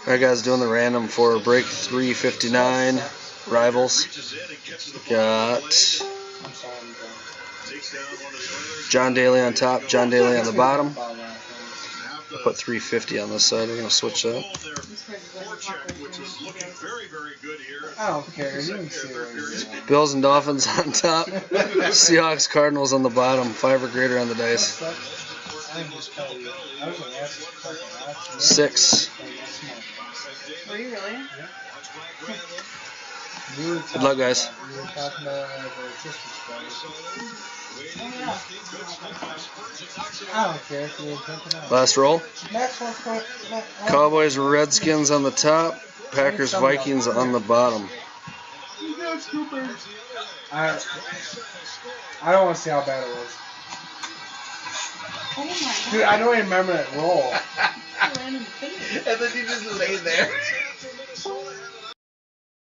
Alright guys, doing the random for break 359 rivals. Got John Daly on top, John Daly on the bottom. I'll put 350 on this side. We're going to switch that. I don't care. You can see it. Bills and Dolphins on top. Seahawks, Cardinals on the bottom. 5 or greater on the dice. 6. Were you really? Good luck, guys. I don't care if you're jumping out. Last roll. Next one's for Cowboys, Redskins on the top. Packers, Vikings on the bottom. I don't want to see how bad it was. Oh my God. Dude, I don't even remember that roll. Random thing. And then you just lay there.